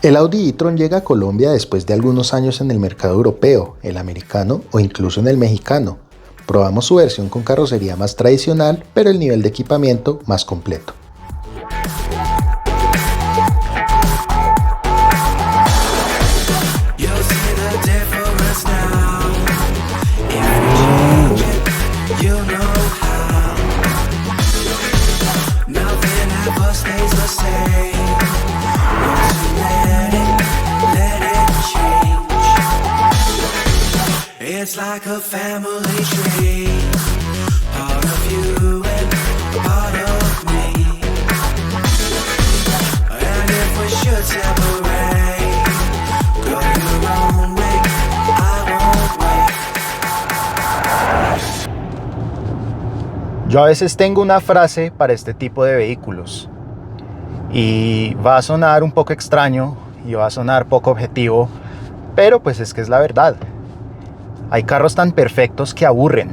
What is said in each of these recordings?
El Audi e-tron llega a Colombia después de algunos años en el mercado europeo, el americano o incluso en el mexicano. Probamos su versión con carrocería más tradicional, pero el nivel de equipamiento más completo. It's like a family tree, part of you and part of me. And if we should separate, go your own way, I won't wait. Yo a veces tengo una frase para este tipo de vehículos y va a sonar un poco extraño y va a sonar poco objetivo, pero pues es que es la verdad. Hay carros tan perfectos que aburren.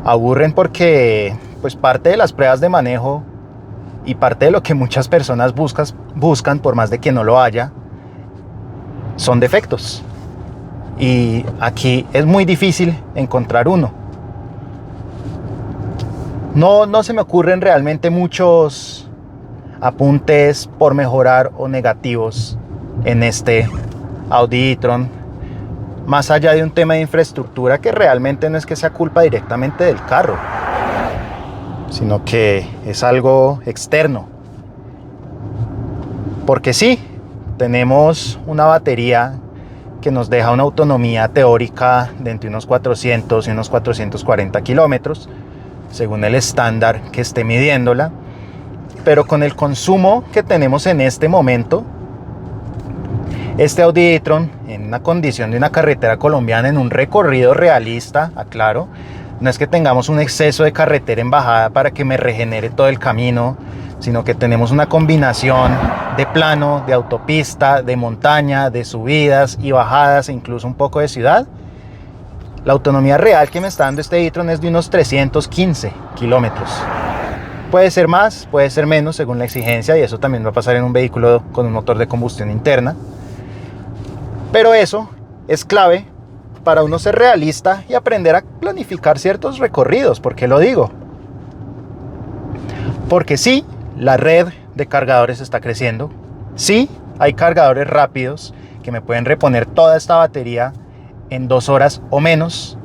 Aburren porque pues parte de las pruebas de manejo y parte de lo que muchas personas buscan, por más de que no lo haya, son defectos. Y aquí es muy difícil encontrar uno. No se me ocurren realmente muchos apuntes por mejorar o negativos en este Audi e-tron. Más allá de un tema de infraestructura que realmente no es que sea culpa directamente del carro, sino que es algo externo. Porque sí, tenemos una batería que nos deja una autonomía teórica de entre unos 400 y unos 440 kilómetros, según el estándar que esté midiéndola. Pero con el consumo que tenemos en este momento, este Audi e-tron, en una condición de una carretera colombiana, en un recorrido realista, aclaro, no es que tengamos un exceso de carretera en bajada para que me regenere todo el camino, sino que tenemos una combinación de plano, de autopista, de montaña, de subidas y bajadas e incluso un poco de ciudad. La autonomía real que me está dando este e-tron es de unos 315 kilómetros. Puede ser más, puede ser menos según la exigencia, y eso también va a pasar en un vehículo con un motor de combustión interna. Pero eso es clave para uno ser realista y aprender a planificar ciertos recorridos. ¿Por qué lo digo? Porque sí, la red de cargadores está creciendo. Sí, hay cargadores rápidos que me pueden reponer toda esta batería en 2 horas o menos.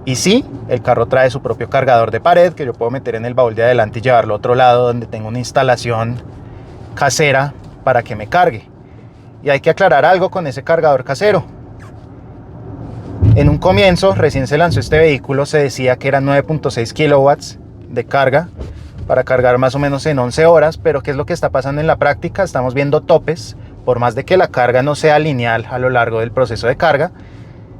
Y sí, el carro trae su propio cargador de pared que yo puedo meter en el baúl de adelante y llevarlo a otro lado donde tengo una instalación casera para que me cargue. Y hay que aclarar algo con ese cargador casero. En un comienzo, recién se lanzó este vehículo, se decía que eran 9.6 kilowatts de carga para cargar más o menos en 11 horas, pero ¿qué es lo que está pasando en la práctica? Estamos viendo topes, por más de que la carga no sea lineal a lo largo del proceso de carga,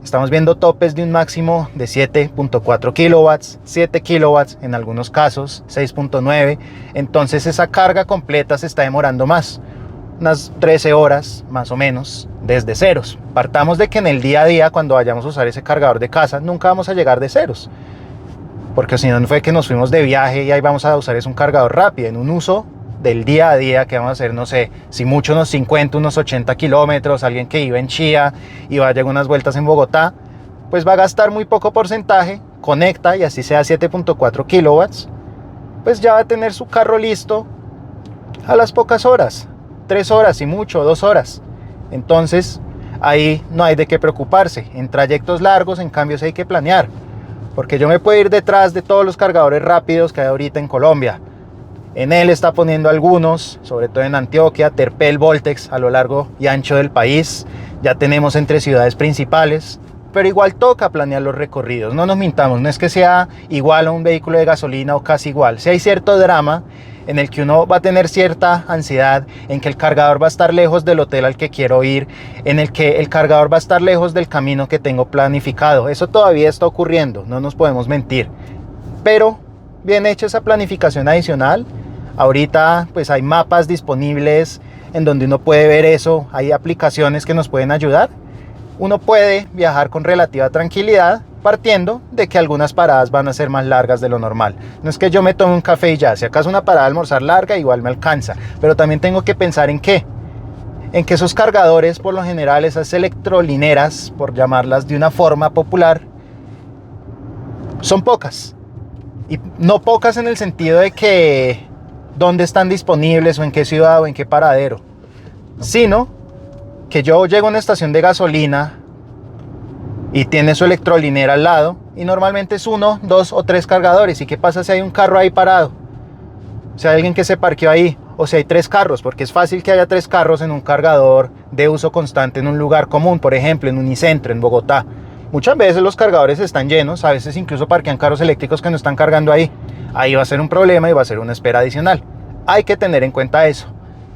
estamos viendo topes de un máximo de 7.4 kilowatts, 7 kilowatts en algunos casos, 6.9, entonces esa carga completa se está demorando más. Unas 13 horas más o menos desde ceros. Partamos de que en el día a día, cuando vayamos a usar ese cargador de casa, nunca vamos a llegar de ceros, porque si no fue que nos fuimos de viaje y ahí vamos a usar es un cargador rápido en un uso del día a día que vamos a hacer, no sé, si mucho unos 50, unos 80 kilómetros, alguien que iba en Chía y va a llegar unas vueltas en Bogotá, pues va a gastar muy poco porcentaje, conecta y así sea 7.4 kilowatts, pues ya va a tener su carro listo a las pocas horas. 3 horas y mucho, 2 horas. Entonces ahí no hay de qué preocuparse. En trayectos largos, en cambio, sí hay que planear, porque yo me puedo ir detrás de todos los cargadores rápidos que hay ahorita en Colombia. Enel está poniendo algunos, sobre todo en Antioquia, Terpel, Voltex a lo largo y ancho del país. Ya tenemos entre ciudades principales, pero igual toca planear los recorridos. No nos mintamos, no es que sea igual a un vehículo de gasolina o casi igual. Si hay cierto drama en el que uno va a tener cierta ansiedad, en que el cargador va a estar lejos del hotel al que quiero ir, en el que el cargador va a estar lejos del camino que tengo planificado. Eso todavía está ocurriendo, no nos podemos mentir. Pero bien hecha esa planificación adicional, Ahorita pues hay mapas disponibles en donde uno puede ver eso, hay aplicaciones que nos pueden ayudar. Uno puede viajar con relativa tranquilidad, partiendo de que algunas paradas van a ser más largas de lo normal. No es que yo me tome un café y ya, si acaso una parada de almorzar larga igual me alcanza, pero también tengo que pensar en qué. En que esos cargadores, por lo general, esas electrolineras, por llamarlas de una forma popular, son pocas. Y no pocas en el sentido de que dónde están disponibles o en qué ciudad o en qué paradero, sino que yo llego a una estación de gasolina y tiene su electrolinera al lado y normalmente es 1, 2 o 3 cargadores. ¿Y qué pasa si hay un carro ahí parado? Si hay alguien que se parqueó ahí, o si hay 3 carros, porque es fácil que haya 3 carros en un cargador de uso constante en un lugar común, por ejemplo en Unicentro, en Bogotá. Muchas veces los cargadores están llenos, a veces incluso parquean carros eléctricos que no están cargando ahí. Ahí va a ser un problema y va a ser una espera adicional. Hay que tener en cuenta eso.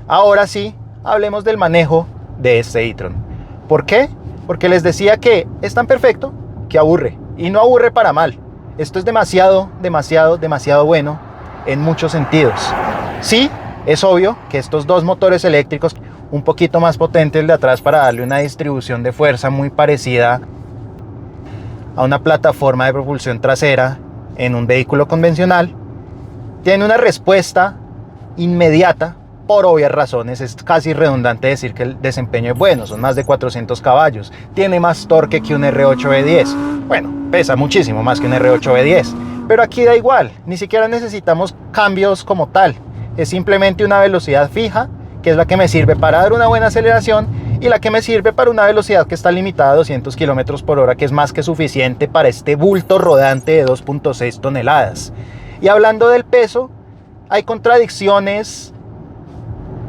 Ahora sí, hablemos del manejo de este e-tron. ¿Por qué? Porque les decía que es tan perfecto que aburre. Y no aburre para mal. Esto es demasiado bueno en muchos sentidos. Sí, es obvio que estos dos motores eléctricos, un poquito más potentes el de atrás para darle una distribución de fuerza muy parecida a una plataforma de propulsión trasera en un vehículo convencional, tiene una respuesta inmediata. Por obvias razones, es casi redundante decir que el desempeño es bueno, son más de 400 caballos, tiene más torque que un R8 V10, bueno, pesa muchísimo más que un R8 V10, pero aquí da igual, ni siquiera necesitamos cambios como tal, es simplemente una velocidad fija, que es la que me sirve para dar una buena aceleración y la que me sirve para una velocidad que está limitada a 200 km por hora, que es más que suficiente para este bulto rodante de 2.6 toneladas. Y hablando del peso, hay contradicciones,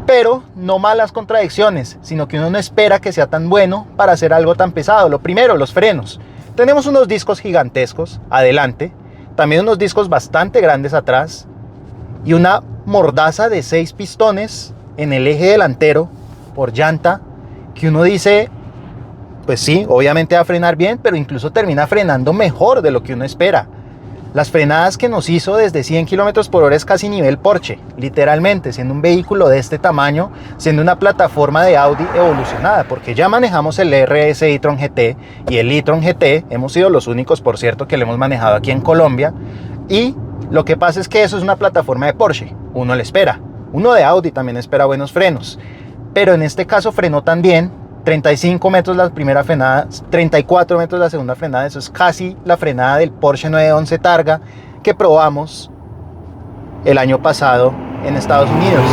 pero no malas contradicciones, sino que uno no espera que sea tan bueno para hacer algo tan pesado. Lo primero, los frenos. Tenemos unos discos gigantescos adelante, también unos discos bastante grandes atrás y una mordaza de 6 pistones en el eje delantero por llanta, que uno dice, pues sí, obviamente va a frenar bien, pero incluso termina frenando mejor de lo que uno espera. Las frenadas que nos hizo desde 100 km por hora es casi nivel Porsche, literalmente, siendo un vehículo de este tamaño, siendo una plataforma de Audi evolucionada, porque ya manejamos el RS e-tron GT y el e-tron GT, hemos sido los únicos, por cierto, que lo hemos manejado aquí en Colombia, y lo que pasa es que eso es una plataforma de Porsche, uno le espera, uno de Audi también espera buenos frenos, pero en este caso frenó también 35 metros la primera frenada, 34 metros la segunda frenada. Eso es casi la frenada del Porsche 911 Targa que probamos el año pasado en Estados Unidos.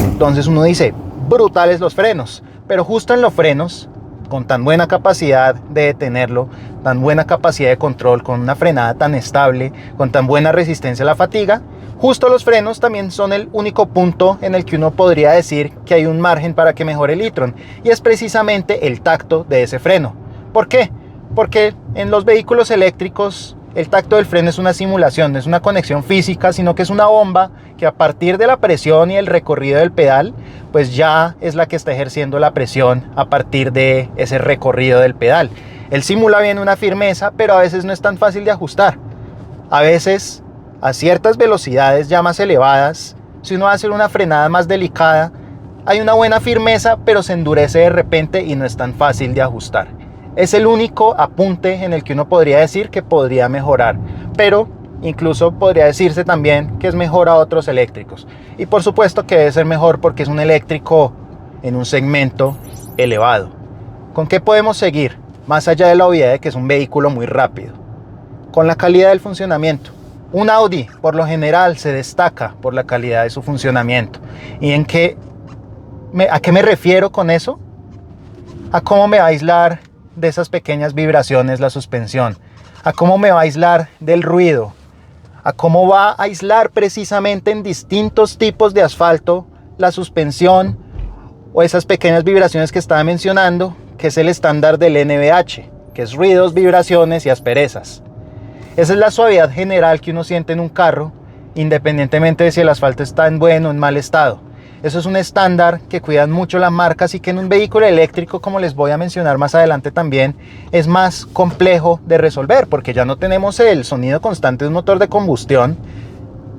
Entonces uno dice, brutales los frenos, pero justo en los frenos, con tan buena capacidad de detenerlo, tan buena capacidad de control, con una frenada tan estable, con tan buena resistencia a la fatiga, justo los frenos también son el único punto en el que uno podría decir que hay un margen para que mejore el e-tron, y es precisamente el tacto de ese freno. ¿Por qué? Porque en los vehículos eléctricos el tacto del freno es una simulación, no es una conexión física, sino que es una bomba que a partir de la presión y el recorrido del pedal, pues ya es la que está ejerciendo la presión a partir de ese recorrido del pedal. Él simula bien una firmeza, pero a veces no es tan fácil de ajustar. A veces, a ciertas velocidades ya más elevadas, si uno va a hacer una frenada más delicada, hay una buena firmeza, pero se endurece de repente y no es tan fácil de ajustar. Es el único apunte en el que uno podría decir que podría mejorar, pero incluso podría decirse también que es mejor a otros eléctricos. Y por supuesto que debe ser mejor porque es un eléctrico en un segmento elevado. ¿Con qué podemos seguir? Más allá de la obviedad de que es un vehículo muy rápido. Con la calidad del funcionamiento. Un Audi, por lo general, se destaca por la calidad de su funcionamiento. ¿Y a qué me refiero con eso? A cómo me va a aislar de esas pequeñas vibraciones la suspensión, a cómo me va a aislar del ruido, a cómo va a aislar precisamente en distintos tipos de asfalto la suspensión o esas pequeñas vibraciones que estaba mencionando, que es el estándar del NVH, que es ruidos, vibraciones y asperezas. Esa es la suavidad general que uno siente en un carro, independientemente de si el asfalto está en buen o en mal estado. Eso es un estándar que cuidan mucho las marcas y que en un vehículo eléctrico, como les voy a mencionar más adelante también, es más complejo de resolver, porque ya no tenemos el sonido constante de un motor de combustión,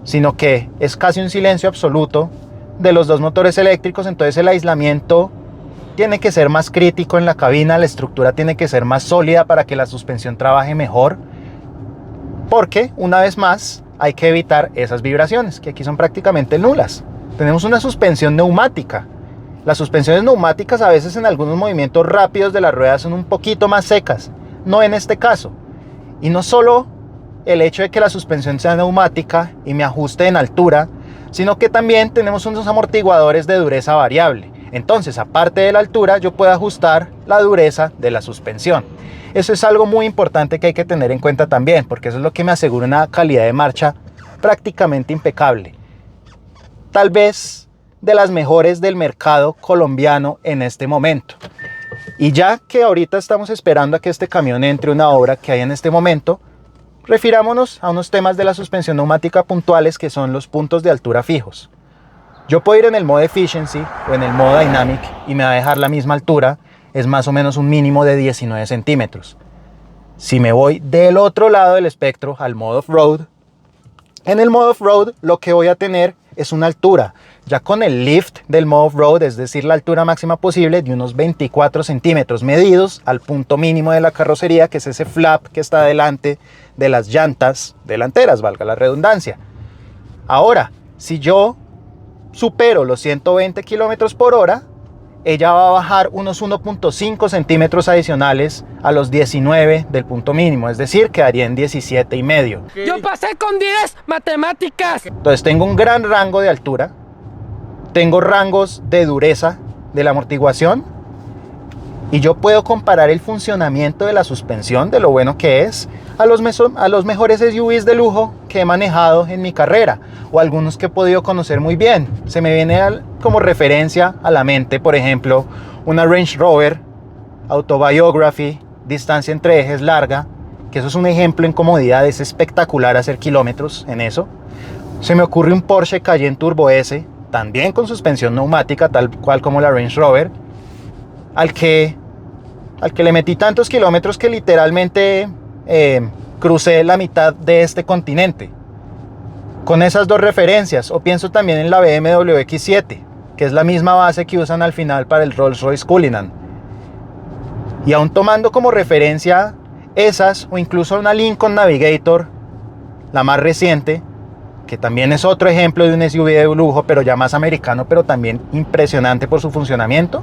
sino que es casi un silencio absoluto de los dos motores eléctricos. Entonces el aislamiento tiene que ser más crítico en la cabina, la estructura tiene que ser más sólida para que la suspensión trabaje mejor, porque una vez más hay que evitar esas vibraciones que aquí son prácticamente nulas. Tenemos una suspensión neumática. Las suspensiones neumáticas a veces en algunos movimientos rápidos de las ruedas son un poquito más secas, no en este caso. Y no solo el hecho de que la suspensión sea neumática y me ajuste en altura, sino que también tenemos unos amortiguadores de dureza variable. Entonces, aparte de la altura, yo puedo ajustar la dureza de la suspensión. Eso es algo muy importante que hay que tener en cuenta también, porque eso es lo que me asegura una calidad de marcha prácticamente impecable. Tal vez de las mejores del mercado colombiano en este momento. Y ya que ahorita estamos esperando a que este camión entre una obra que hay en este momento, refirámonos a unos temas de la suspensión neumática puntuales, que son los puntos de altura fijos. Yo puedo ir en el modo Efficiency o en el modo Dynamic y me va a dejar la misma altura, es más o menos un mínimo de 19 centímetros. Si me voy del otro lado del espectro al modo Off-Road, en el modo Off-Road lo que voy a tener es una altura, ya con el lift del modo Off-Road, es decir, la altura máxima posible de unos 24 centímetros medidos al punto mínimo de la carrocería, que es ese flap que está delante de las llantas delanteras, valga la redundancia. Ahora, si yo supero los 120 kilómetros por hora, ella va a bajar unos 1.5 centímetros adicionales a los 19 del punto mínimo, es decir, quedaría en 17 y medio. Yo pasé con 10 matemáticas. Entonces tengo un gran rango de altura, tengo rangos de dureza de la amortiguación y yo puedo comparar el funcionamiento de la suspensión, de lo bueno que es, a los mejores SUVs de lujo que he manejado en mi carrera o algunos que he podido conocer muy bien. Se me viene como referencia a la mente, por ejemplo, una Range Rover Autobiography, distancia entre ejes larga, que eso es un ejemplo en comodidad, es espectacular hacer kilómetros en eso. Se me ocurre un Porsche Cayenne Turbo S, también con suspensión neumática, tal cual como la Range Rover, al que le metí tantos kilómetros que literalmente crucé la mitad de este continente. Con esas dos referencias, o pienso también en la BMW X7, que es la misma base que usan al final para el Rolls-Royce Cullinan. Y aún tomando como referencia esas, o incluso una Lincoln Navigator, la más reciente, que también es otro ejemplo de un SUV de lujo, pero ya más americano, pero también impresionante por su funcionamiento.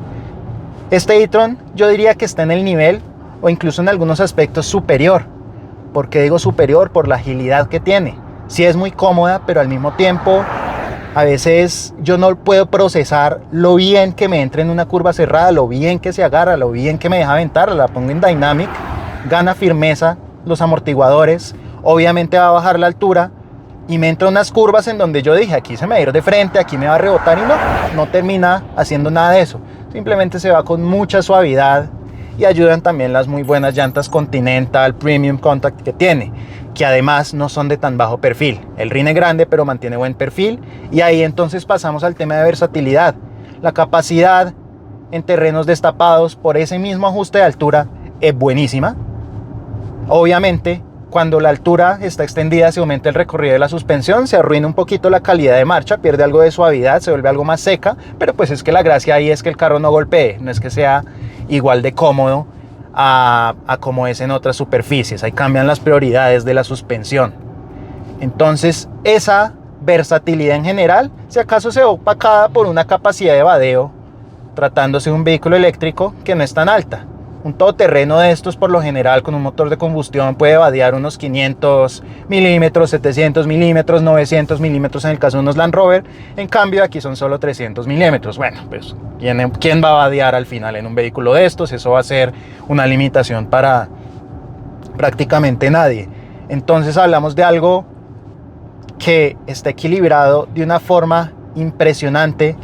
Este e-tron yo diría que está en el nivel, o incluso en algunos aspectos superior. ¿Por qué digo superior? Por la agilidad que tiene. Sí es muy cómoda, pero al mismo tiempo a veces yo no puedo procesar lo bien que me entra en una curva cerrada, lo bien que se agarra, lo bien que me deja aventar. La pongo en Dynamic, gana firmeza los amortiguadores, obviamente va a bajar la altura y me entra unas curvas en donde yo dije, aquí se me va a ir de frente, aquí me va a rebotar, y no termina haciendo nada de eso. Simplemente se va con mucha suavidad y ayudan también las muy buenas llantas Continental Premium Contact que tiene, que además no son de tan bajo perfil. El rin es grande pero mantiene buen perfil, y ahí entonces pasamos al tema de versatilidad. La capacidad en terrenos destapados por ese mismo ajuste de altura es buenísima. Obviamente cuando la altura está extendida se aumenta el recorrido de la suspensión, se arruina un poquito la calidad de marcha, pierde algo de suavidad, se vuelve algo más seca, pero pues es que la gracia ahí es que el carro no golpee, no es que sea igual de cómodo a como es en otras superficies. Ahí cambian las prioridades de la suspensión. Entonces esa versatilidad en general, si acaso se ve opacada por una capacidad de vadeo, tratándose de un vehículo eléctrico que no es tan alta. Un todoterreno de estos, por lo general, con un motor de combustión puede vadear unos 500 milímetros, 700 milímetros, 900 milímetros en el caso de unos Land Rover. En cambio, aquí son solo 300 milímetros. Bueno, pues, ¿quién va a vadear al final en un vehículo de estos? Eso va a ser una limitación para prácticamente nadie. Entonces, hablamos de algo que está equilibrado de una forma impresionante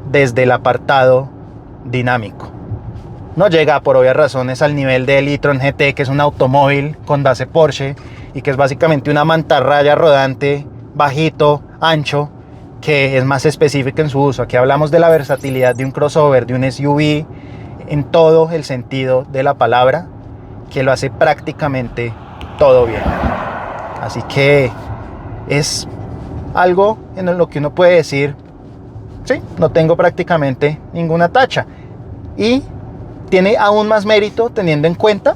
desde el apartado dinámico. No llega por obvias razones al nivel del e-tron GT, que es un automóvil con base Porsche y que es básicamente una mantarraya rodante, bajito, ancho, que es más específico en su uso. Aquí hablamos de la versatilidad de un crossover, de un SUV en todo el sentido de la palabra, que lo hace prácticamente todo bien. Así que es algo en lo que uno puede decir, sí, no tengo prácticamente ninguna tacha. Y tiene aún más mérito teniendo en cuenta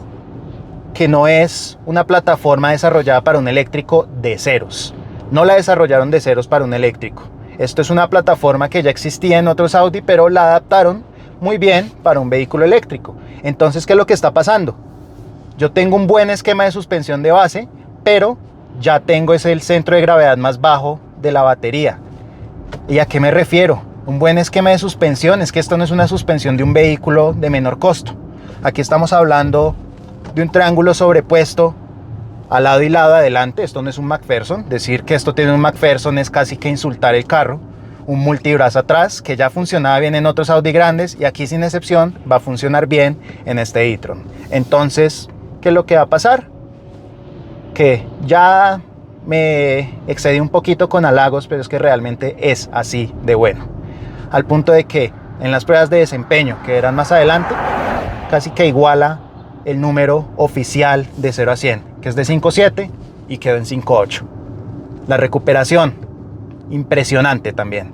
que no es una plataforma desarrollada para un eléctrico de ceros. No la desarrollaron de ceros para un eléctrico. Esto es una plataforma que ya existía en otros Audi, pero la adaptaron muy bien para un vehículo eléctrico. Entonces, ¿qué es lo que está pasando? Yo tengo un buen esquema de suspensión de base, pero ya tengo el centro de gravedad más bajo de la batería. ¿Y a qué me refiero? Un buen esquema de suspensión es que esto no es una suspensión de un vehículo de menor costo. Aquí estamos hablando de un triángulo sobrepuesto al lado y lado adelante. Esto no es un McPherson. Decir que esto tiene un McPherson es casi que insultar el carro. Un multibras atrás que ya funcionaba bien en otros Audi grandes y aquí sin excepción va a funcionar bien en este e-tron. Entonces, ¿qué es lo que va a pasar? Que ya me excedí un poquito con halagos, pero es que realmente es así de bueno. Al punto de que en las pruebas de desempeño que eran más adelante, casi que iguala el número oficial de 0 a 100, que es de 5.7 y quedó en 5.8. La recuperación, impresionante también.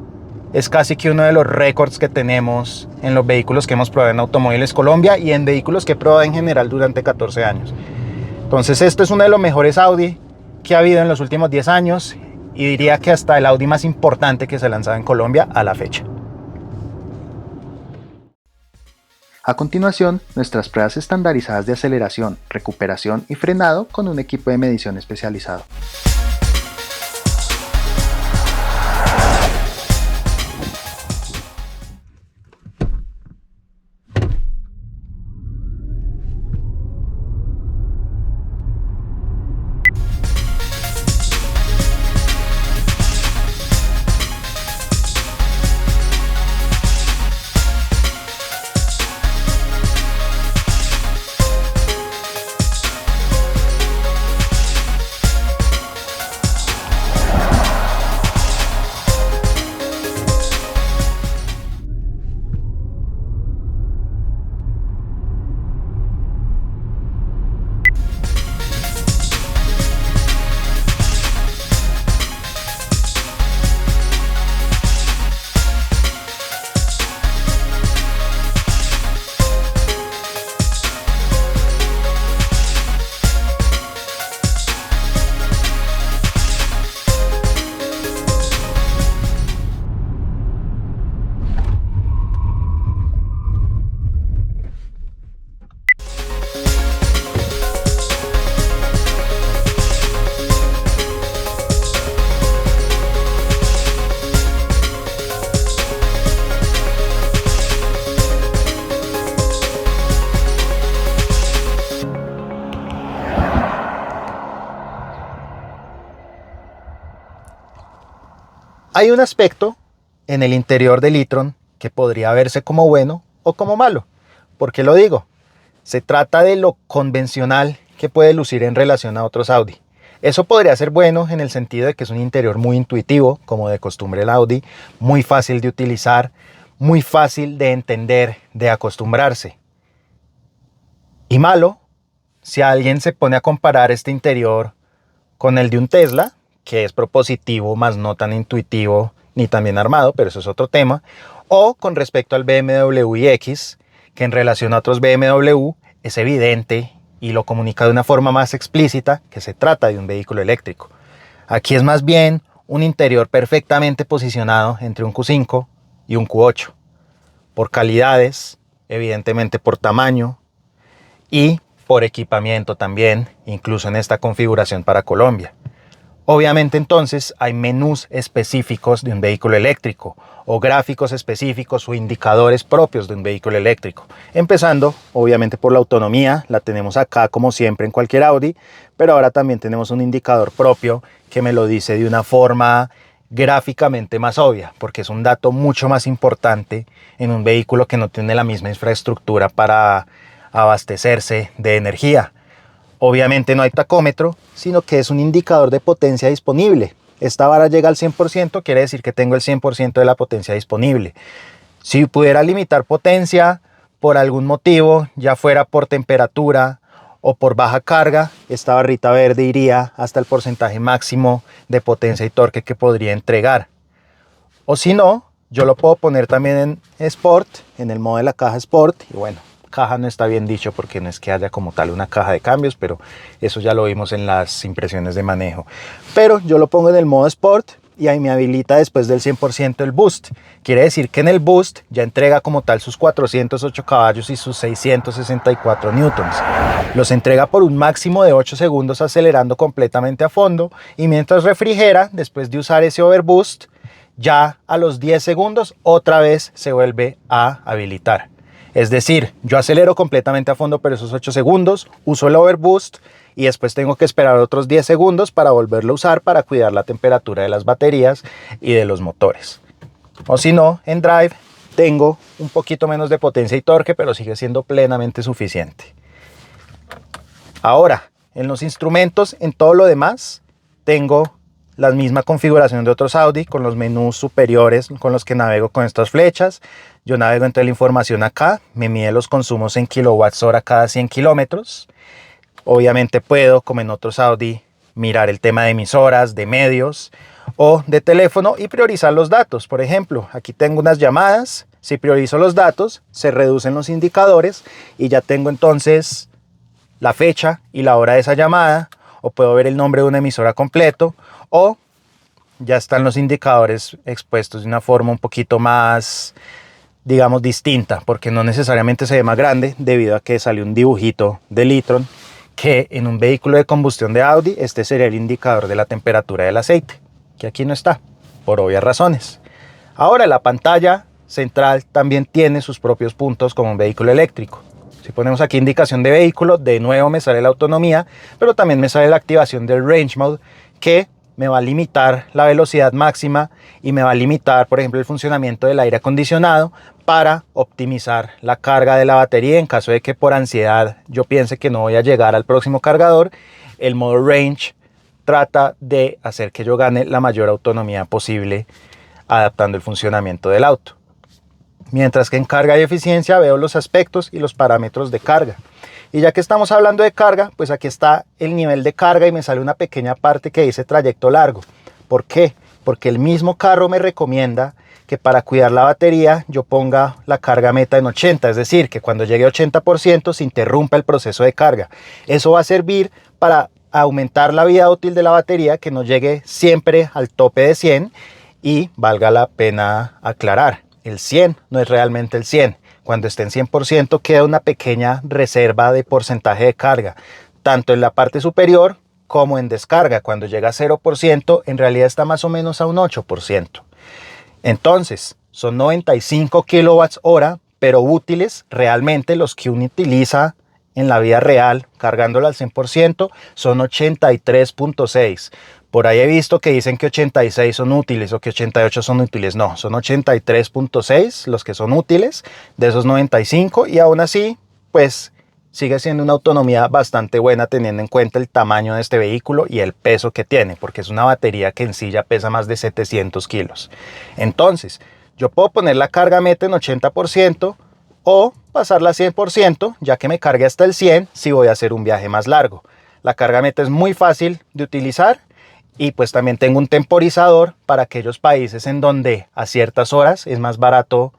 Es casi que uno de los récords que tenemos en los vehículos que hemos probado en Automóviles Colombia y en vehículos que he probado en general durante 14 años. Entonces esto es uno de los mejores Audi que ha habido en los últimos 10 años y diría que hasta el Audi más importante que se lanzaba en Colombia a la fecha. A continuación, nuestras pruebas estandarizadas de aceleración, recuperación y frenado con un equipo de medición especializado. Hay un aspecto en el interior del e-tron que podría verse como bueno o como malo. ¿Por qué lo digo? Se trata de lo convencional que puede lucir en relación a otros Audi. Eso podría ser bueno en el sentido de que es un interior muy intuitivo, como de costumbre el Audi, muy fácil de utilizar, muy fácil de entender, de acostumbrarse. Y malo, si alguien se pone a comparar este interior con el de un Tesla, que es propositivo, más no tan intuitivo, ni tan bien armado, pero eso es otro tema, o con respecto al BMW iX, que en relación a otros BMW es evidente y lo comunica de una forma más explícita que se trata de un vehículo eléctrico. Aquí es más bien un interior perfectamente posicionado entre un Q5 y un Q8, por calidades, evidentemente por tamaño y por equipamiento también, incluso en esta configuración para Colombia. Obviamente entonces hay menús específicos de un vehículo eléctrico o gráficos específicos o indicadores propios de un vehículo eléctrico. Empezando obviamente por la autonomía, la tenemos acá como siempre en cualquier Audi, pero ahora también tenemos un indicador propio que me lo dice de una forma gráficamente más obvia, porque es un dato mucho más importante en un vehículo que no tiene la misma infraestructura para abastecerse de energía. Obviamente no hay tacómetro, sino que es un indicador de potencia disponible. Esta vara llega al 100%, quiere decir que tengo el 100% de la potencia disponible. Si pudiera limitar potencia por algún motivo, ya fuera por temperatura o por baja carga, esta barrita verde iría hasta el porcentaje máximo de potencia y torque que podría entregar. O si no, yo lo puedo poner también en Sport, en el modo de la caja Sport. Y bueno, caja no está bien dicho porque no es que haya como tal una caja de cambios, pero eso ya lo vimos en las impresiones de manejo. Pero yo lo pongo en el modo Sport y ahí me habilita después del 100% el boost. Quiere decir que en el boost ya entrega como tal sus 408 caballos y sus 664 newtons. Los entrega por un máximo de 8 segundos acelerando completamente a fondo, y mientras refrigera, después de usar ese overboost, ya a los 10 segundos otra vez se vuelve a habilitar. Es decir, yo acelero completamente a fondo por esos 8 segundos, uso el overboost y después tengo que esperar otros 10 segundos para volverlo a usar para cuidar la temperatura de las baterías y de los motores. O si no, en Drive tengo un poquito menos de potencia y torque, pero sigue siendo plenamente suficiente. Ahora, en los instrumentos, en todo lo demás, tengo la misma configuración de otros Audi con los menús superiores con los que navego con estas flechas. Yo navego entre la información acá, me mide los consumos en kilowatts hora cada 100 kilómetros. Obviamente puedo, como en otros Audi, mirar el tema de emisoras, de medios o de teléfono y priorizar los datos. Por ejemplo, aquí tengo unas llamadas. Si priorizo los datos, se reducen los indicadores y ya tengo entonces la fecha y la hora de esa llamada, o puedo ver el nombre de una emisora completo, o ya están los indicadores expuestos de una forma un poquito más, digamos, distinta, porque no necesariamente se ve más grande debido a que salió un dibujito de e-tron, que en un vehículo de combustión de Audi este sería el indicador de la temperatura del aceite, que aquí no está, por obvias razones. Ahora la pantalla central también tiene sus propios puntos como un vehículo eléctrico. Si ponemos aquí indicación de vehículo, de nuevo me sale la autonomía, pero también me sale la activación del Range Mode, que me va a limitar la velocidad máxima y me va a limitar, por ejemplo, el funcionamiento del aire acondicionado para optimizar la carga de la batería. En caso de que por ansiedad yo piense que no voy a llegar al próximo cargador, el modo Range trata de hacer que yo gane la mayor autonomía posible adaptando el funcionamiento del auto. Mientras que en carga y eficiencia veo los aspectos y los parámetros de carga. Y ya que estamos hablando de carga, pues aquí está el nivel de carga y me sale una pequeña parte que dice trayecto largo. ¿Por qué? Porque el mismo carro me recomienda que para cuidar la batería yo ponga la carga meta en 80, es decir, que cuando llegue a 80% se interrumpa el proceso de carga. Eso va a servir para aumentar la vida útil de la batería, que no llegue siempre al tope de 100, y valga la pena aclarar, el 100 no es realmente el 100. Cuando esté en 100% queda una pequeña reserva de porcentaje de carga, tanto en la parte superior como en descarga. Cuando llega a 0%, en realidad está más o menos a un 8%. Entonces, son 95 kilowatts hora, pero útiles realmente los que uno utiliza en la vida real, cargándolo al 100%, son 83.6. Por ahí he visto que dicen que 86 son útiles o que 88 son útiles. No, son 83.6 los que son útiles de esos 95, y aún así, pues sigue siendo una autonomía bastante buena teniendo en cuenta el tamaño de este vehículo y el peso que tiene, porque es una batería que en sí ya pesa más de 700 kilos. Entonces, yo puedo poner la carga meta en 80% o pasarla a 100%, ya que me cargue hasta el 100 si voy a hacer un viaje más largo. La carga meta es muy fácil de utilizar. Y pues también tengo un temporizador para aquellos países en donde a ciertas horas es más barato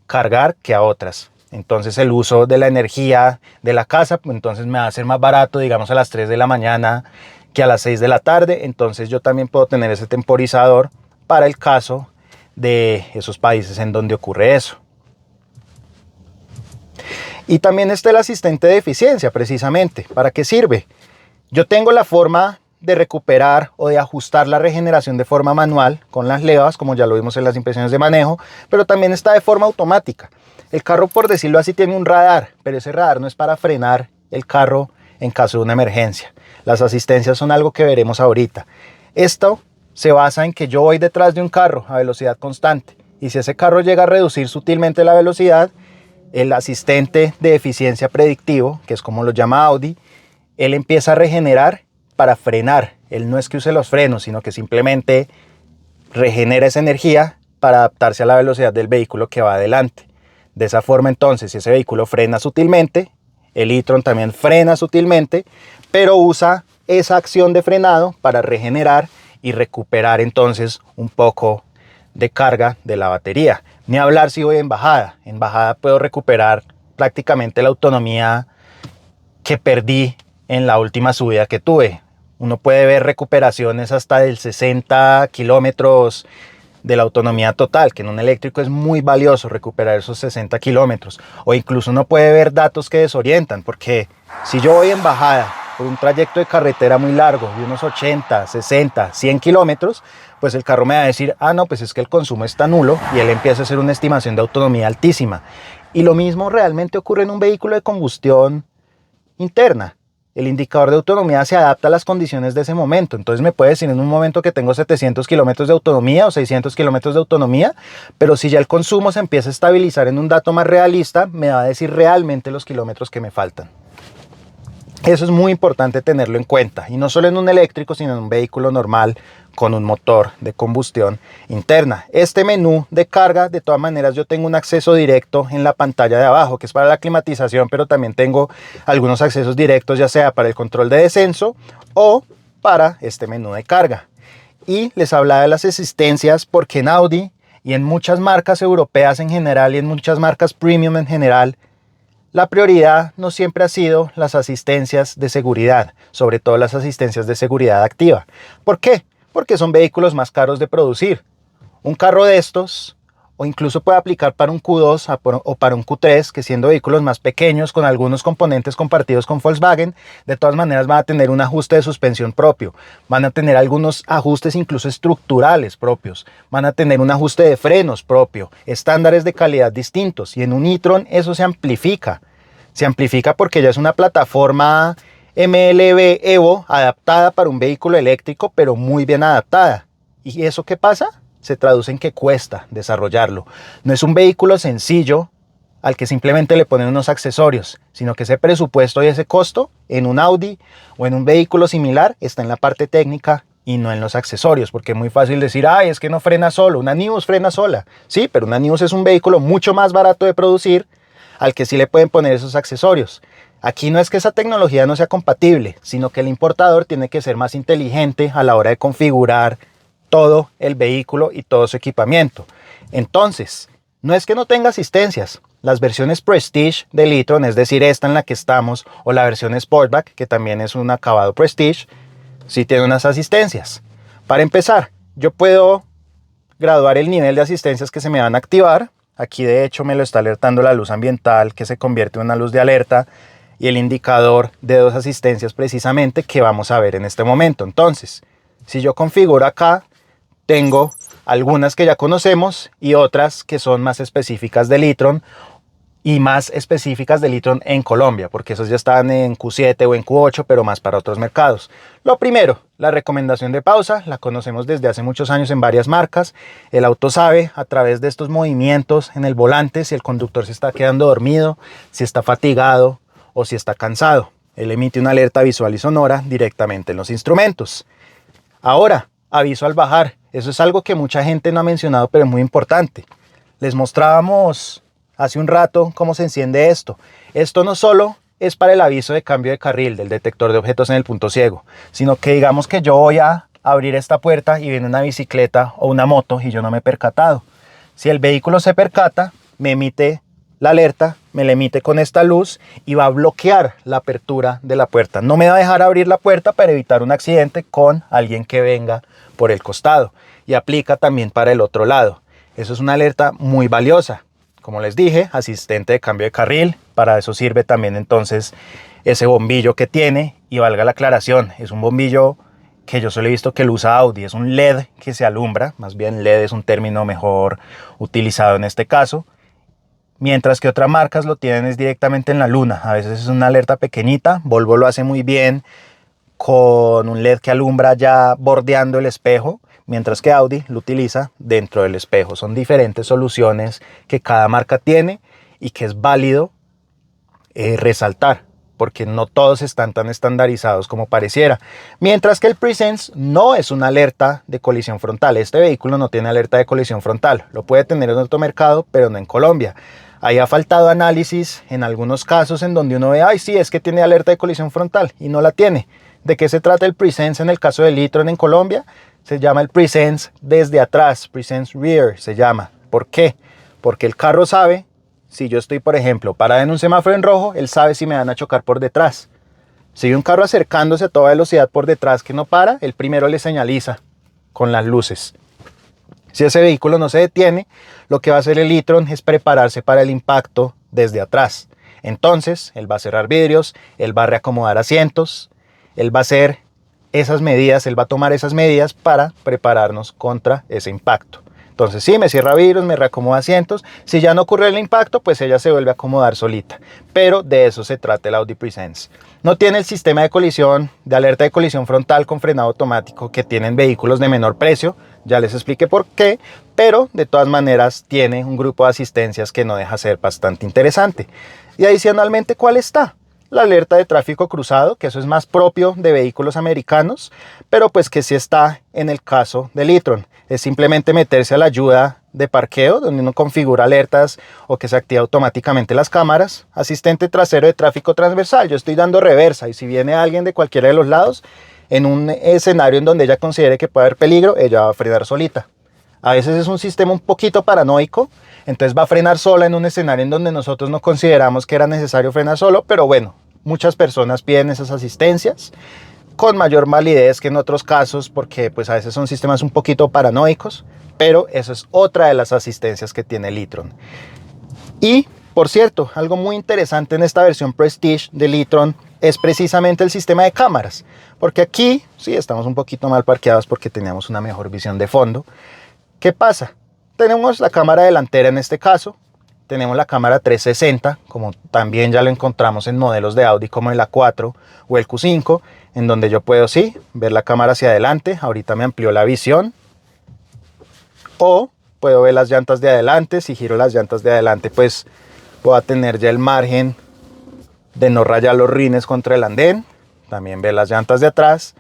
cargar que a otras. Entonces el uso de la energía de la casa, pues entonces me va a ser más barato, digamos, a las 3 de la mañana que a las 6 de la tarde. Entonces yo también puedo tener ese temporizador para el caso de esos países en donde ocurre eso. Y también está el asistente de eficiencia, precisamente. ¿Para qué sirve? Yo tengo la forma de recuperar o de ajustar la regeneración de forma manual con las levas, como ya lo vimos en las impresiones de manejo, pero también está de forma automática. El carro, por decirlo así, tiene un radar, pero ese radar no es para frenar el carro en caso de una emergencia. Las asistencias son algo que veremos ahorita. Esto se basa en que yo voy detrás de un carro a velocidad constante, y si ese carro llega a reducir sutilmente la velocidad, el asistente de eficiencia predictivo, que es como lo llama Audi, él empieza a regenerar para frenar. Él no es que use los frenos, sino que simplemente regenera esa energía para adaptarse a la velocidad del vehículo que va adelante. De esa forma, entonces, si ese vehículo frena sutilmente, El e-tron también frena sutilmente, pero usa esa acción de frenado para regenerar y recuperar entonces un poco de carga de la batería. Ni hablar si voy en bajada. En bajada puedo recuperar prácticamente la autonomía que perdí en la última subida que tuve. Uno puede ver recuperaciones hasta del 60 kilómetros de la autonomía total, que en un eléctrico es muy valioso recuperar esos 60 kilómetros. O incluso uno puede ver datos que desorientan, porque si yo voy en bajada por un trayecto de carretera muy largo, de unos 80, 60, 100 kilómetros, pues el carro me va a decir, ah, no, pues es que el consumo está nulo, y él empieza a hacer una estimación de autonomía altísima. Y lo mismo realmente ocurre en un vehículo de combustión interna. El indicador de autonomía se adapta a las condiciones de ese momento. Entonces me puede decir en un momento que tengo 700 kilómetros de autonomía o 600 kilómetros de autonomía, pero si ya el consumo se empieza a estabilizar en un dato más realista, me va a decir realmente los kilómetros que me faltan. Eso es muy importante tenerlo en cuenta, y no solo en un eléctrico, sino en un vehículo normal con un motor de combustión interna. Este menú de carga, de todas maneras, yo tengo un acceso directo en la pantalla de abajo, que es para la climatización, pero también tengo algunos accesos directos, ya sea para el control de descenso o para este menú de carga. Y les hablaba de las asistencias, porque en Audi y en muchas marcas europeas en general y en muchas marcas premium en general, la prioridad no siempre ha sido las asistencias de seguridad, sobre todo las asistencias de seguridad activa. ¿Por qué? Porque son vehículos más caros de producir. Un carro de estos, o incluso puede aplicar para un Q2 o para un Q3, que siendo vehículos más pequeños, con algunos componentes compartidos con Volkswagen, de todas maneras van a tener un ajuste de suspensión propio, van a tener algunos ajustes incluso estructurales propios, van a tener un ajuste de frenos propio, estándares de calidad distintos, y en un e-tron eso se amplifica. Se amplifica porque ya es una plataforma MLB Evo adaptada para un vehículo eléctrico, pero muy bien adaptada. ¿Y eso qué pasa? Se traduce en que cuesta desarrollarlo. No es un vehículo sencillo al que simplemente le ponen unos accesorios, sino que ese presupuesto y ese costo en un Audi o en un vehículo similar está en la parte técnica y no en los accesorios, porque es muy fácil decir, ay, es que no frena solo, una Nivus frena sola. Sí, pero una Nivus es un vehículo mucho más barato de producir, al que sí le pueden poner esos accesorios. Aquí no es que esa tecnología no sea compatible, sino que el importador tiene que ser más inteligente a la hora de configurar todo el vehículo y todo su equipamiento. Entonces, no es que no tenga asistencias. Las versiones Prestige del e-tron, es decir, esta en la que estamos, o la versión Sportback, que también es un acabado Prestige, sí tiene unas asistencias. Para empezar, yo puedo graduar el nivel de asistencias que se me van a activar. Aquí de hecho me lo está alertando la luz ambiental, que se convierte en una luz de alerta, y el indicador de 2 asistencias precisamente que vamos a ver en este momento. Entonces, si yo configuro acá, tengo algunas que ya conocemos y otras que son más específicas del e-tron y más específicas del e-tron en Colombia, porque esos ya están en Q7 o en Q8, pero más para otros mercados. Lo primero, la recomendación de pausa, la conocemos desde hace muchos años en varias marcas. El auto sabe a través de estos movimientos en el volante si el conductor se está quedando dormido, si está fatigado o si está cansado. Él emite una alerta visual y sonora directamente en los instrumentos. Ahora, aviso al bajar. Eso es algo que mucha gente no ha mencionado, pero es muy importante. Les mostrábamos hace un rato cómo se enciende esto. Esto no solo es para el aviso de cambio de carril del detector de objetos en el punto ciego, sino que digamos que yo voy a abrir esta puerta y viene una bicicleta o una moto y yo no me he percatado. Si el vehículo se percata, me emite la alerta, me la emite con esta luz y va a bloquear la apertura de la puerta. No me va a dejar abrir la puerta para evitar un accidente con alguien que venga por el costado, y aplica también para el otro lado. Eso es una alerta muy valiosa. Como les dije, asistente de cambio de carril, para eso sirve también entonces ese bombillo que tiene, y valga la aclaración, es un bombillo que yo solo he visto que lo usa Audi, es un LED que se alumbra, más bien LED es un término mejor utilizado en este caso, mientras que otras marcas lo tienen es directamente en la luna. A veces es una alerta pequeñita, Volvo lo hace muy bien con un LED que alumbra ya bordeando el espejo, mientras que Audi lo utiliza dentro del espejo. Son diferentes soluciones que cada marca tiene y que es válido resaltar, porque no todos están tan estandarizados como pareciera. Mientras que el Presense no es una alerta de colisión frontal. Este vehículo no tiene alerta de colisión frontal. Lo puede tener en otro mercado, pero no en Colombia. Ahí ha faltado análisis en algunos casos en donde uno ve, ay sí, es que tiene alerta de colisión frontal y no la tiene. ¿De qué se trata el Presense en el caso del e-tron en Colombia? Se llama el Presense desde atrás, Presense Rear se llama. ¿Por qué? Porque el carro sabe, si yo estoy por ejemplo parado en un semáforo en rojo, él sabe si me van a chocar por detrás. Si hay un carro acercándose a toda velocidad por detrás que no para, él primero le señaliza con las luces. Si ese vehículo no se detiene, lo que va a hacer el e-tron es prepararse para el impacto desde atrás. Entonces, él va a cerrar vidrios, él va a reacomodar asientos, él va a hacer esas medidas, él va a tomar esas medidas para prepararnos contra ese impacto. Entonces, sí, me cierra vidrios, me reacomoda asientos. Si ya no ocurre el impacto, pues ella se vuelve a acomodar solita. Pero de eso se trata el Audi Presense. No tiene el sistema de colisión, de alerta de colisión frontal con frenado automático que tienen vehículos de menor precio. Ya les expliqué por qué, pero de todas maneras tiene un grupo de asistencias que no deja ser bastante interesante. Y adicionalmente, ¿cuál está? La alerta de tráfico cruzado, que eso es más propio de vehículos americanos, pero pues que sí está en el caso del e-tron. Es simplemente meterse a la ayuda de parqueo, donde uno configura alertas o que se activa automáticamente las cámaras. Asistente trasero de tráfico transversal, yo estoy dando reversa y si viene alguien de cualquiera de los lados, en un escenario en donde ella considere que puede haber peligro, ella va a frenar solita. A veces es un sistema un poquito paranoico, entonces va a frenar sola en un escenario en donde nosotros no consideramos que era necesario frenar solo, pero bueno, muchas personas piden esas asistencias con mayor validez que en otros casos porque pues a veces son sistemas un poquito paranoicos, pero eso es otra de las asistencias que tiene el e-tron. Y por cierto, algo muy interesante en esta versión Prestige del e-tron es precisamente el sistema de cámaras, porque aquí sí estamos un poquito mal parqueados porque teníamos una mejor visión de fondo. ¿Qué pasa? Tenemos la cámara delantera en este caso, tenemos la cámara 360, como también ya lo encontramos en modelos de Audi como el A4 o el Q5, en donde yo puedo sí ver la cámara hacia adelante. Ahorita me amplió la visión, o puedo ver las llantas de adelante. Si giro las llantas de adelante, pues voy a tener ya el margen de no rayar los rines contra el andén. También ver las llantas de atrás,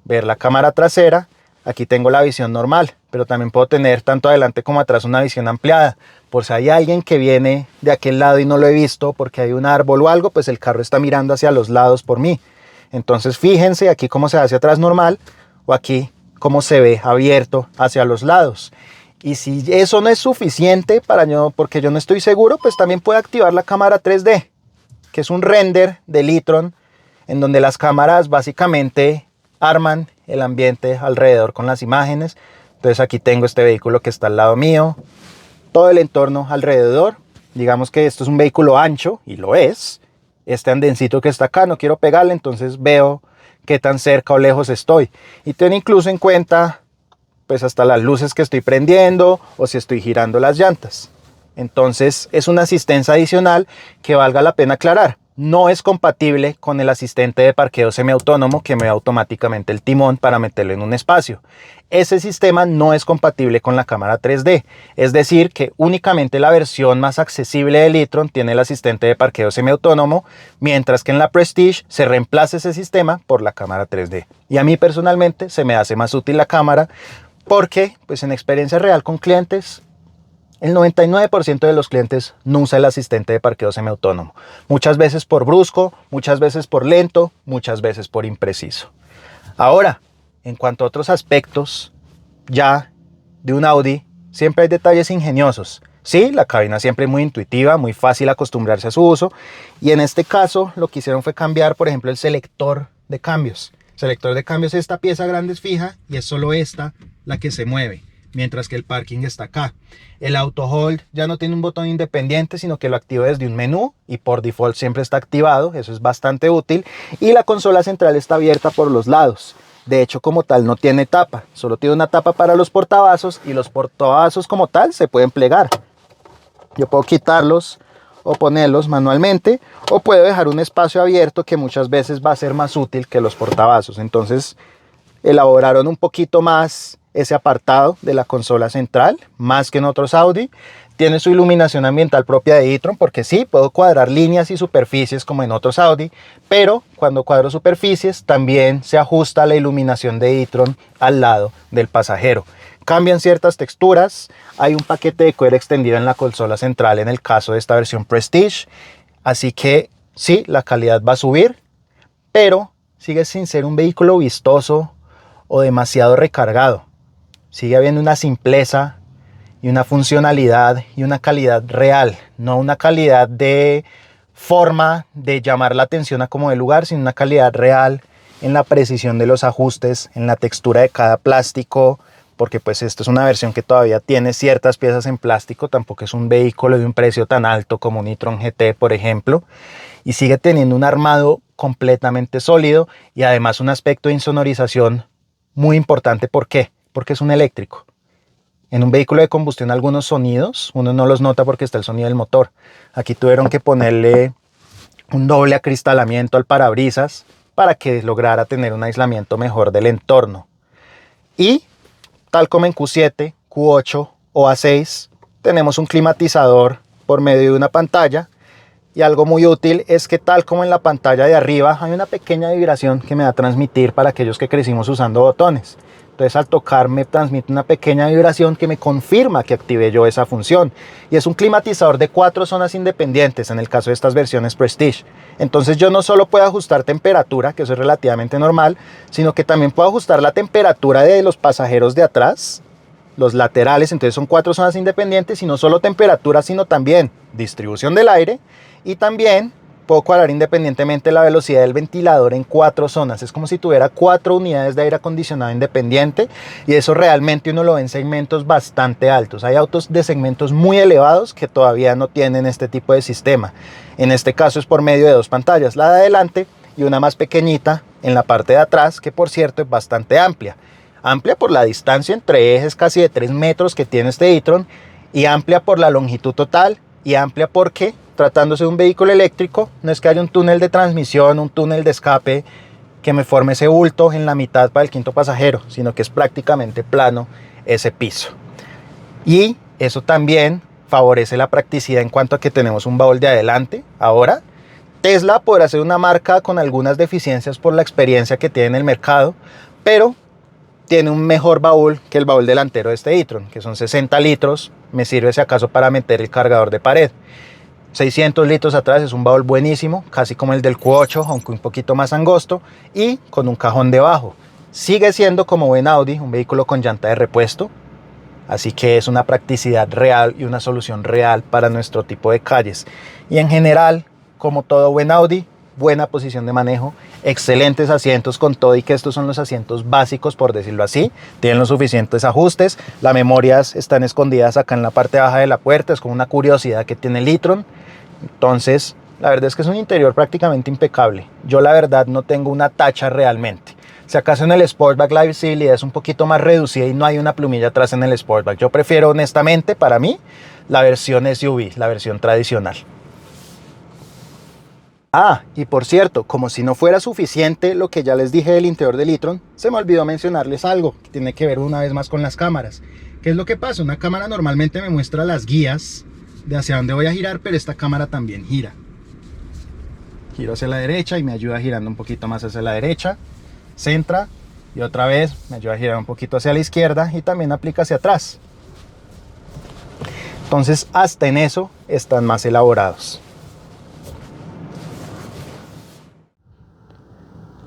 ver la cámara trasera. Aquí tengo la visión normal, pero también puedo tener tanto adelante como atrás una visión ampliada. Por si hay alguien que viene de aquel lado y no lo he visto porque hay un árbol o algo, pues el carro está mirando hacia los lados por mí. Entonces fíjense aquí cómo se ve hacia atrás normal o aquí cómo se ve abierto hacia los lados. Y si eso no es suficiente porque yo no estoy seguro, pues también puedo activar la cámara 3D, que es un render del e-tron en donde las cámaras básicamente arman el ambiente alrededor con las imágenes. Entonces aquí tengo este vehículo que está al lado mío, todo el entorno alrededor. Digamos que esto es un vehículo ancho y lo es. Este andencito que está acá no quiero pegarle, entonces veo qué tan cerca o lejos estoy. Y tiene incluso en cuenta pues hasta las luces que estoy prendiendo o si estoy girando las llantas. Entonces es una asistencia adicional que valga la pena aclarar. No es compatible con el asistente de parqueo semiautónomo que me da automáticamente el timón para meterlo en un espacio. Ese sistema no es compatible con la cámara 3D. Es decir, que únicamente la versión más accesible del e-tron tiene el asistente de parqueo semiautónomo, mientras que en la Prestige se reemplaza ese sistema por la cámara 3D. Y a mí personalmente se me hace más útil la cámara porque, pues en experiencia real con clientes, el 99% de los clientes no usa el asistente de parqueo semiautónomo. Muchas veces por brusco, muchas veces por lento, muchas veces por impreciso. Ahora, en cuanto a otros aspectos ya de un Audi, siempre hay detalles ingeniosos. Sí, la cabina siempre es muy intuitiva, muy fácil acostumbrarse a su uso. Y en este caso lo que hicieron fue cambiar, por ejemplo, el selector de cambios. El selector de cambios, esta pieza grande es fija y es solo esta la que se mueve, mientras que el parking está acá. El auto hold ya no tiene un botón independiente, sino que lo activo desde un menú y por default siempre está activado. Eso es bastante útil. Y la consola central está abierta por los lados. De hecho, como tal no tiene tapa, solo tiene una tapa para los portavasos y los portavasos como tal se pueden plegar. Yo puedo quitarlos o ponerlos manualmente, o puedo dejar un espacio abierto que muchas veces va a ser más útil que los portavasos. Entonces elaboraron un poquito más ese apartado de la consola central, más que en otros Audi. Tiene su iluminación ambiental propia de e-tron, porque sí, puedo cuadrar líneas y superficies como en otros Audi, pero cuando cuadro superficies también se ajusta la iluminación de e-tron al lado del pasajero. Cambian ciertas texturas. Hay un paquete de cuero extendido en la consola central en el caso de esta versión Prestige. Así que sí, la calidad va a subir, pero sigue sin ser un vehículo vistoso o demasiado recargado. Sigue habiendo una simpleza y una funcionalidad y una calidad real, no una calidad de forma de llamar la atención a como de lugar, sino una calidad real en la precisión de los ajustes, en la textura de cada plástico, porque pues esto es una versión que todavía tiene ciertas piezas en plástico, tampoco es un vehículo de un precio tan alto como un e-tron GT, por ejemplo, y sigue teniendo un armado completamente sólido y además un aspecto de insonorización muy importante. ¿Por qué? Porque es un eléctrico. En un vehículo de combustión algunos sonidos uno no los nota porque está el sonido del motor. Aquí tuvieron que ponerle un doble acristalamiento al parabrisas para que lograra tener un aislamiento mejor del entorno. Y tal como en Q7, Q8 o A6, tenemos un climatizador por medio de una pantalla. Y algo muy útil es que tal como en la pantalla de arriba hay una pequeña vibración que me va a transmitir para aquellos que crecimos usando botones. Entonces al tocar me transmite una pequeña vibración que me confirma que activé yo esa función. Y es un climatizador de 4 zonas independientes en el caso de estas versiones Prestige. Entonces yo no solo puedo ajustar temperatura, que eso es relativamente normal, sino que también puedo ajustar la temperatura de los pasajeros de atrás, los laterales. Entonces son 4 zonas independientes y no solo temperatura, sino también distribución del aire. Y también puedo cuadrar independientemente la velocidad del ventilador en 4 zonas. Es como si tuviera 4 unidades de aire acondicionado independiente, y eso realmente uno lo ve en segmentos bastante altos. Hay autos de segmentos muy elevados que todavía no tienen este tipo de sistema. En este caso es por medio de 2 pantallas, la de adelante y una más pequeñita en la parte de atrás, que por cierto es bastante amplia. Amplia por la distancia entre ejes casi de 3 metros que tiene este e-tron, y amplia por la longitud total, y amplia porque tratándose de un vehículo eléctrico, no es que haya un túnel de transmisión, un túnel de escape que me forme ese bulto en la mitad para el quinto pasajero, sino que es prácticamente plano ese piso. Y eso también favorece la practicidad en cuanto a que tenemos un baúl de adelante. Ahora, Tesla podrá ser una marca con algunas deficiencias por la experiencia que tiene en el mercado, pero tiene un mejor baúl que el baúl delantero de este e-tron, que son 60 litros, me sirve si acaso para meter el cargador de pared. 600 litros atrás es un baúl buenísimo, casi como el del Q8, aunque un poquito más angosto, y con un cajón debajo. Sigue siendo, como buen Audi, un vehículo con llanta de repuesto, así que es una practicidad real y una solución real para nuestro tipo de calles. Y en general, como todo buen Audi, buena posición de manejo, excelentes asientos con todo, y que estos son los asientos básicos, por decirlo así. Tienen los suficientes ajustes, las memorias están escondidas acá en la parte baja de la puerta, es como una curiosidad que tiene el e-tron. Entonces la verdad es que es un interior prácticamente impecable. Yo la verdad no tengo una tacha realmente. Si acaso en el Sportback la visibilidad es un poquito más reducida y no hay una plumilla atrás en el Sportback. Yo prefiero honestamente, para mí, la versión SUV, la versión tradicional. Ah, y por cierto, como si no fuera suficiente lo que ya les dije del interior del e-tron, se me olvidó mencionarles algo que tiene que ver una vez más con las cámaras. ¿Qué es lo que pasa? Una cámara normalmente me muestra las guías de hacia dónde voy a girar, pero esta cámara también gira. Giro hacia la derecha y me ayuda girando un poquito más hacia la derecha. Centra y otra vez me ayuda a girar un poquito hacia la izquierda, y también aplica hacia atrás. Entonces hasta en eso están más elaborados.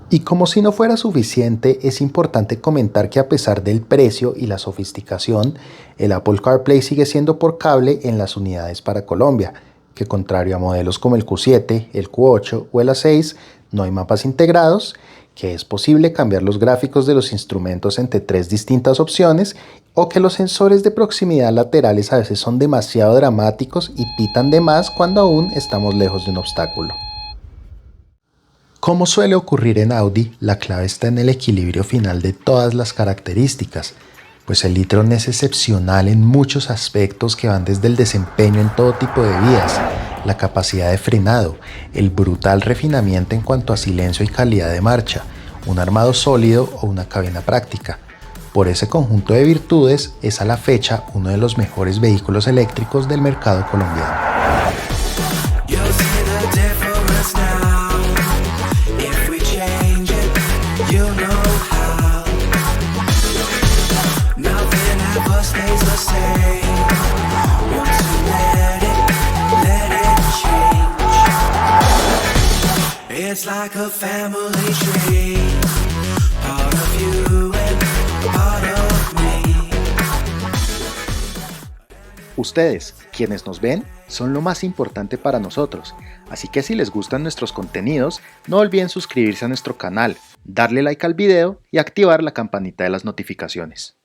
Y como si no fuera suficiente, es importante comentar que a pesar del precio y la sofisticación, el Apple CarPlay sigue siendo por cable en las unidades para Colombia, que contrario a modelos como el Q7, el Q8 o el A6, no hay mapas integrados, que es posible cambiar los gráficos de los instrumentos entre 3 distintas opciones, o que los sensores de proximidad laterales a veces son demasiado dramáticos y pitan de más cuando aún estamos lejos de un obstáculo. Como suele ocurrir en Audi, la clave está en el equilibrio final de todas las características, pues el e-tron es excepcional en muchos aspectos que van desde el desempeño en todo tipo de vías, la capacidad de frenado, el brutal refinamiento en cuanto a silencio y calidad de marcha, un armado sólido o una cabina práctica. Por ese conjunto de virtudes es a la fecha uno de los mejores vehículos eléctricos del mercado colombiano. You'll see the difference now. If we change it, you know how. Nothing change. Want to let it change. It's like a family tree, part of you and part of me. Ustedes, quienes nos ven, son lo más importante para nosotros, así que si les gustan nuestros contenidos, no olviden suscribirse a nuestro canal, darle like al video y activar la campanita de las notificaciones.